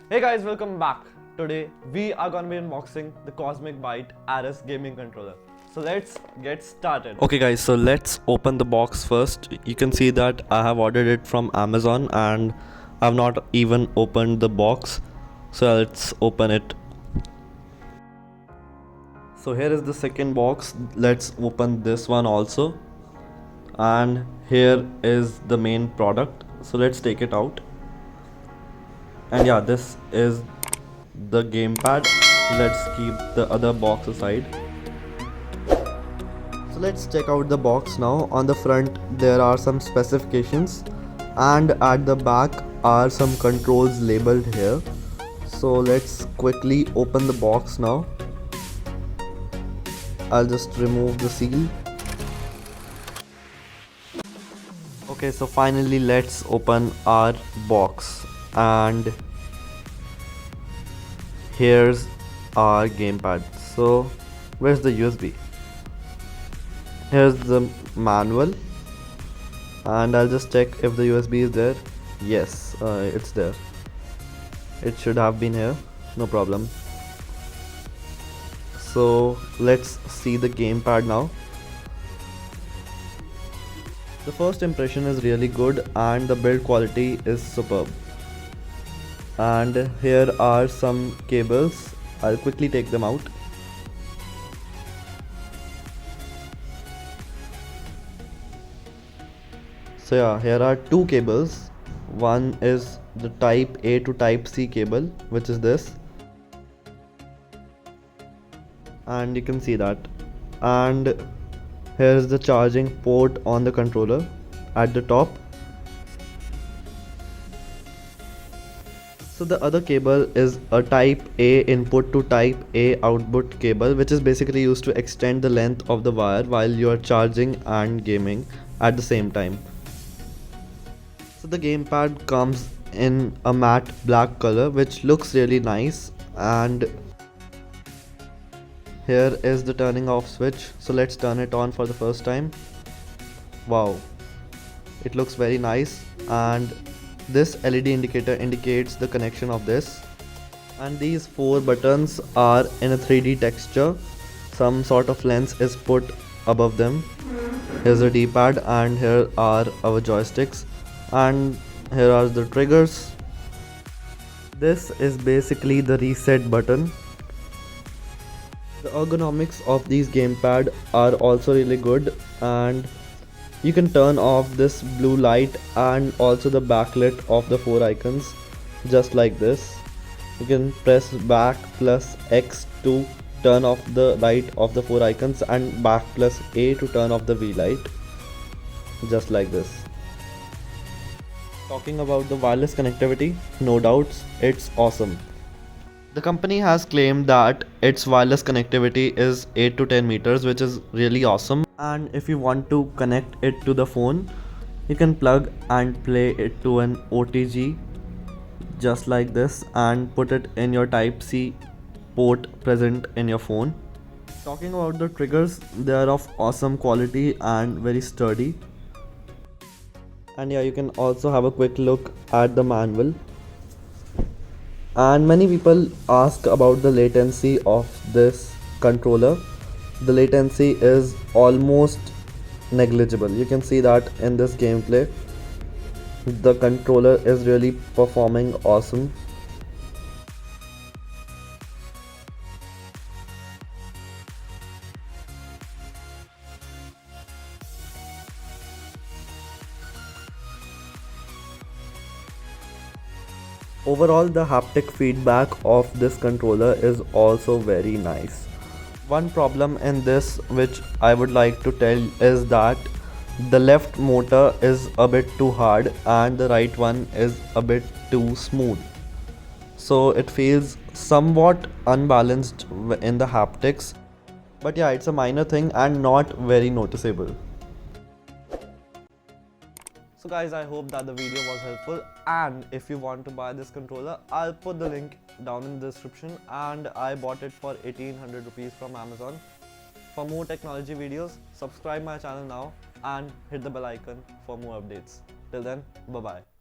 Hey guys, welcome back. Today we are gonna be unboxing the Cosmic Byte ARES gaming controller. So let's get started. Okay guys, so let's open the box first. You can see that I have ordered it from Amazon and I've not even opened the box. So let's open it. So here is the second box. Let's open this one also. And here is the main product. So let's take it out. And yeah, this is the gamepad. Let's keep the other box aside. So let's check out the box now. On the front there are some specifications and at the back are some controls labeled here. So let's quickly open the box now. I'll just remove the seal. Okay, so finally let's open our box, and here's our gamepad. So where's the USB? Here's the manual, and I'll just check if the USB is there. Yes, it's there. It should have been here, no problem. So let's see the gamepad now. The first impression is really good and the build quality is superb. And here are some cables. I'll quickly take them out. So yeah, here are two cables. One is the type A to type C cable, which is this, and you can see that. And here is the charging port on the controller at the top. So the other cable is a type A input to type A output cable, which is basically used to extend the length of the wire while you are charging and gaming at the same time. So the gamepad comes in a matte black color, which looks really nice, and here is the turning off switch. So let's turn it on for the first time. Wow, it looks very nice, and this LED indicator indicates the connection of this. And these four buttons are in a 3D texture. Some sort of lens is put above them. Here's the D-pad, and here are our joysticks, and here are the triggers. This is basically the reset button. The ergonomics of these gamepad are also really good, and you can turn off this blue light and also the backlit of the four icons just like this. You can press back plus X to turn off the light of the four icons, and back plus A to turn off the V light, just like this. Talking about the wireless connectivity, no doubts, it's awesome. The company has claimed that its wireless connectivity is 8 to 10 meters, which is really awesome. And if you want to connect it to the phone, you can plug and play it to an OTG just like this and put it in your type C port present in your phone. Talking about the triggers, they are of awesome quality and very sturdy. And yeah, you can also have a quick look at the manual. And many people ask about the latency of this controller. The latency is almost negligible. You can see that in this gameplay. The controller is really performing awesome. Overall, the haptic feedback of this controller is also very nice. One problem in this which I would like to tell is that the left motor is a bit too hard and the right one is a bit too smooth. So it feels somewhat unbalanced in the haptics. But yeah, it's a minor thing and not very noticeable. So guys, I hope that the video was helpful, and if you want to buy this controller, I'll put the link down in the description, and I bought it for 1800 rupees from Amazon. For more technology videos, subscribe my channel now and hit the bell icon for more updates. Till then, bye bye.